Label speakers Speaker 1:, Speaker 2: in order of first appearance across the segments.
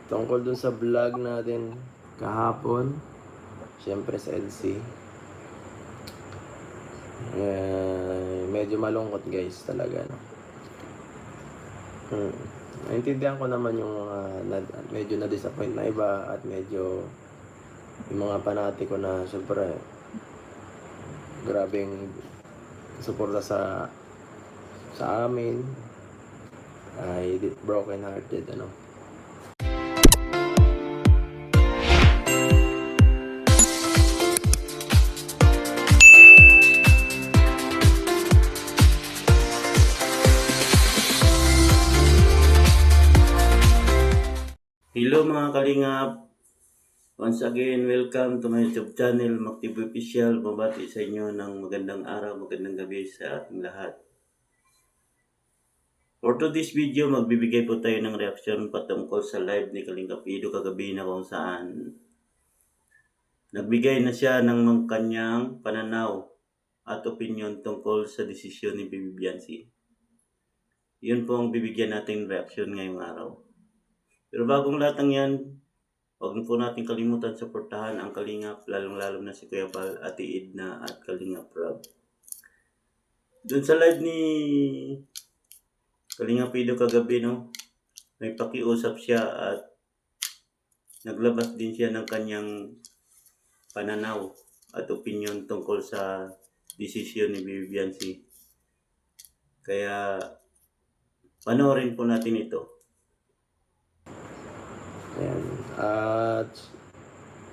Speaker 1: Tungkol dun sa vlog natin kahapon, syempre sa LC. Medyo malungkot guys talaga, no? Naintindihan ko naman yung mga medyo na-disappoint na iba at medyo yung mga panatiko na syempre grabeng suporta sa amin ay broken hearted, ano.
Speaker 2: Hello mga kalingap! Once again, welcome to my YouTube channel, Maktibo Official. Babati sa inyo ng magandang araw, magandang gabi sa ating lahat. For today's video, magbibigay po tayo ng reaksyon patungkol sa live ni Kalingap Ido kagabi na kung saan nagbigay na siya ng kanyang pananaw at opinion tungkol sa desisyon ni Bibi Biancy. Yun po ang bibigyan natin reaksyon ngayong araw. Pero bagong lahat ng yan, huwag po natin kalimutan suportahan ang Kalingap, lalong-lalo na si Kuya Bal, Ate Edna at Kalingap Rob. Doon sa live ni Kalingap Ido kagabi, no, may pakiusap siya at naglabas din siya ng kanyang pananaw at opinion tungkol sa desisyon ni Bibi Biancy. Kaya panoorin po natin ito.
Speaker 1: Ayan. At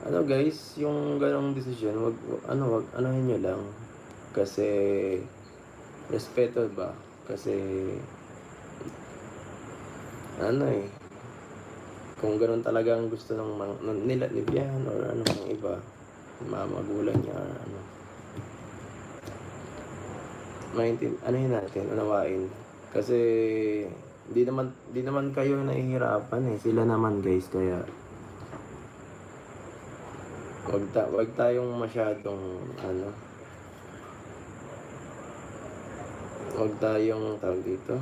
Speaker 1: ano guys, yung ganong desisyon, wag anuhin nyo lang. Kasi respeto ba? Kasi kung ganon talaga ang gusto nila ni Bian or ano ng iba, mga magulang niya or ano. Anuhin natin, unawain. Kasi di naman kayo nahihirapan eh. Sila naman guys, kaya wag tayong masyadong wag tayong tawag dito.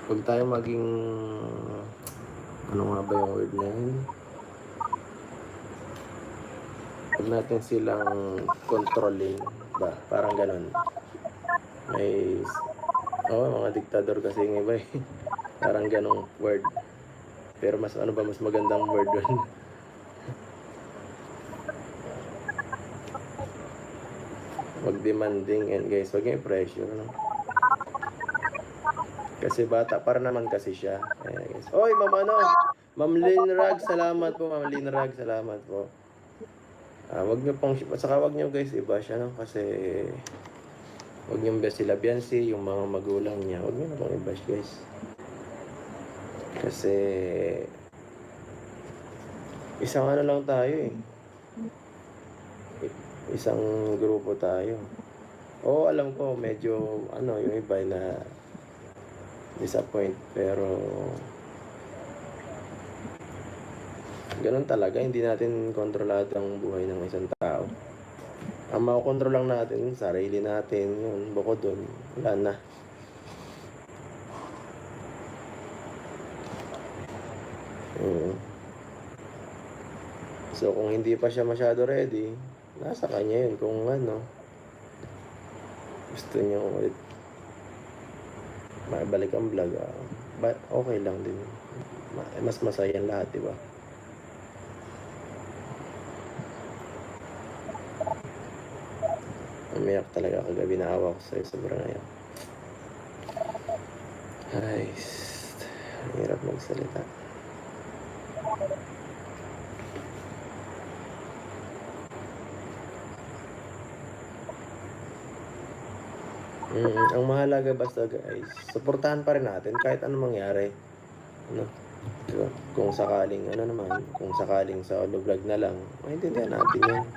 Speaker 1: Wag tayong maging ano nga ba yung word na yun? Huwag natin silang kontrolin ba? Parang ganon. Mga diktador kasi yung iba eh. Parang ganong word. Pero mas magandang word doon. Wag demanding and guys, wag yung pressure, no? Kasi bata para naman kasi siya. Ayan, guys. Oy, Ma'am Linrag, salamat po, Ma'am Linrag, salamat po. Wag niyo guys iba siya, no? Kasi wag niyo ba sila Biancy, yung mga magulang niya. Wag niyo na pong i-bash guys. Kasi isang lang tayo eh. Isang grupo tayo. Oo, alam ko medyo yung iba na disappoint, pero ganun talaga, hindi natin kontrolado ang buhay ng isang tao. Ang makokontrol lang natin, sarili natin, yun, bukod dun, wala na. So kung hindi pa siya masyado ready, nasa kanya yun. Kung gusto niyo ulit makibalik ang vlog, okay lang din. Mas masaya ang lahat, diba? Umiyak talaga kagabi, naawa ko sa'yo sobrang ngayon. Ay, hirap magsalita. Ang mahalaga basta guys, suportahan pa rin natin kahit anong mangyari. Diba? Kung sakaling sa audio vlog na lang, maintindihan natin yan.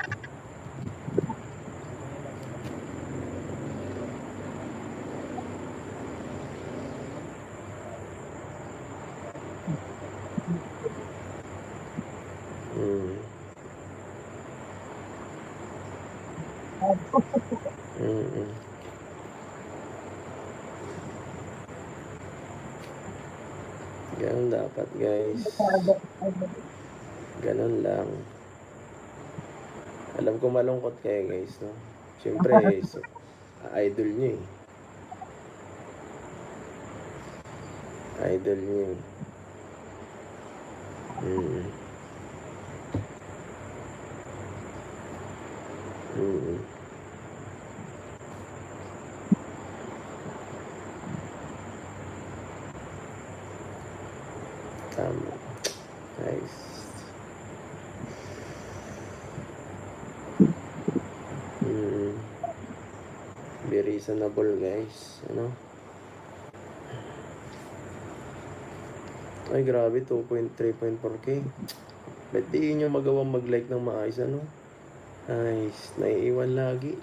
Speaker 1: Ganun dapat, guys. Ganun lang. Alam ko malungkot kayo, guys, no? Siyempre, idol nyo eh. Idol nyo eh. Mm. Mm. Tama. Nice. Mm. Be reasonable, guys. Ano? Ay, grabe. 3.4K. Ba't di nyo magawang mag-like ng maayos, ano? Nice. Naiiwan lagi.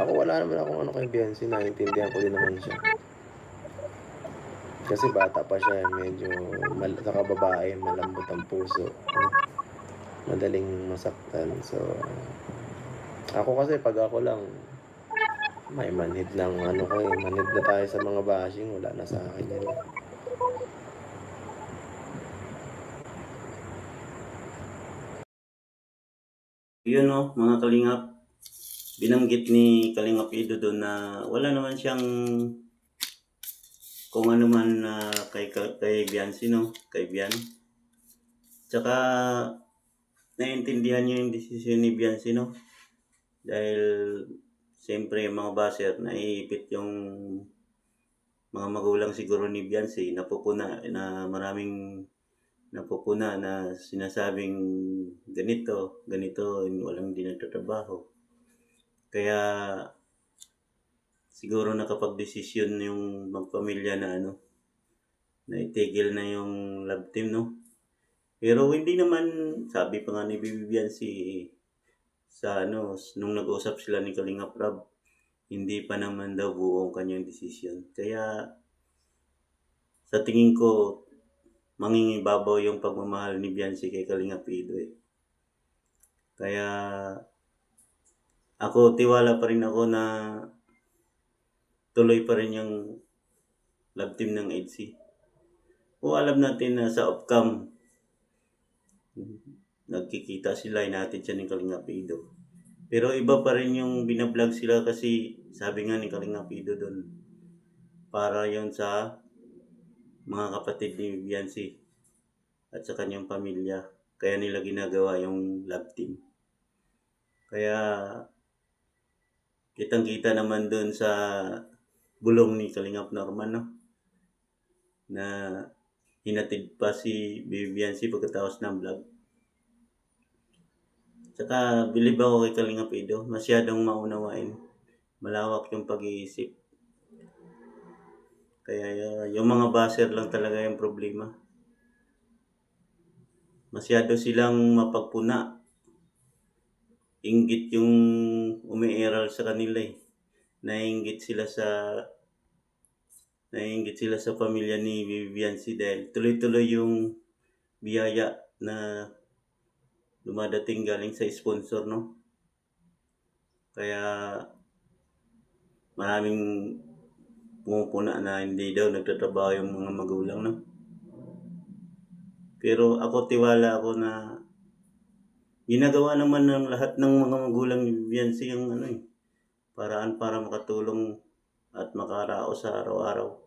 Speaker 1: Ako, wala naman akong ano kay Biancy. Naiintindihan ko din naman siya. Kasi bata pa siya. Medyo saka babae. Malambot ang puso. Ano? Madaling masaktan. So, ako kasi pag ako lang, may manhid ng ano ko eh. Manhid na tayo sa mga bashing. Wala na sa akin yan.
Speaker 2: Yun no, mga kalingap. Binanggit ni Kalingap Ido doon na wala naman siyang kung ano man kay Biancy, no? Kay Bian. Tsaka, naiintindihan niyo yung desisyon ni Biancy, no? Dahil, siyempre, mga baser, naiipit yung mga magulang siguro ni Biancy, napupuna na maraming napupuna na sinasabing ganito, walang di nagtatrabaho. Kaya, siguro nakapag-desisyon yung magpamilya na na itigil na yung love team, no? Pero hindi naman, sabi pa nga ni Bibian sa nung nag-usap sila ni Kalingap Rab, hindi pa naman daw buo ang kanyang desisyon. Kaya, sa tingin ko, mangingibabaw yung pagmamahal ni Biancy kay Kalingap Ido eh. Kaya, ako, tiwala pa rin ako na tuloy pa rin yung love team ng EDC. O alam natin na sa off-cam, nagkikita sila, inaatid siya ni Kalingap Ido. Pero iba pa rin yung binablog sila kasi sabi nga ni Kalingap Ido doon, para yon sa mga kapatid ni Biancy at sa kanyang pamilya. Kaya nila ginagawa yung love team. Kaya kitang-kita naman doon sa bulong ni Kalingap Norman, no? Na hinatid pa si Biancy pagkatapos ng vlog. Tsaka bilib ako kay Kalingap Ido, masyadong maunawain. Malawak yung pag-iisip. Kaya yung mga baser lang talaga yung problema. Masyado silang mapagpuna. Inggit yung umiiral sa kanila eh. Naiinggit sila sa pamilya ni Biancy dahil tuloy-tuloy yung biyaya na dumadating galing sa sponsor, no? Kaya maraming pumupuna na hindi daw nagtatrabaho yung mga magulang, no? Pero ako tiwala ako na ginagawa naman ng lahat ng mga magulang ni Biancy yung paraan para makatulong at makaraos sa araw-araw.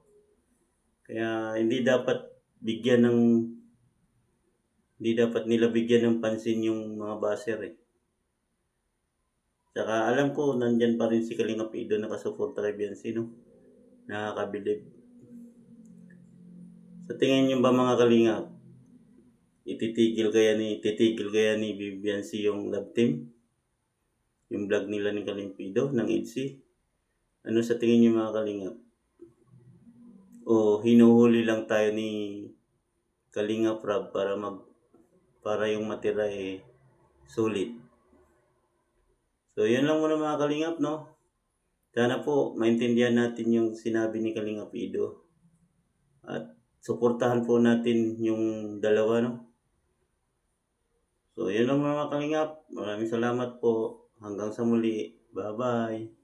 Speaker 2: Kaya hindi dapat nila bigyan ng pansin yung mga baser eh. Saka alam ko nandyan pa rin si Kalingap Ido nakasuporta kay Biancy, no? Nakakabilib. Sa tingin niyo ba mga Kalingap, titigil kaya ni Biancy yung love team? Yung vlog nila ni Kalingap Ido ng EDC? Ano sa tingin niyo mga Kalingap? O hinuhuli lang tayo ni Kalingap Rab para yung matira eh sulit. So yun lang muna mga Kalingap, no? Sana po maintindihan natin yung sinabi ni Kalingap Ido. At suportahan po natin yung dalawa, no? So yun lang mga Kalingap. Maraming salamat po. Hanggang sa muli. Bye-bye.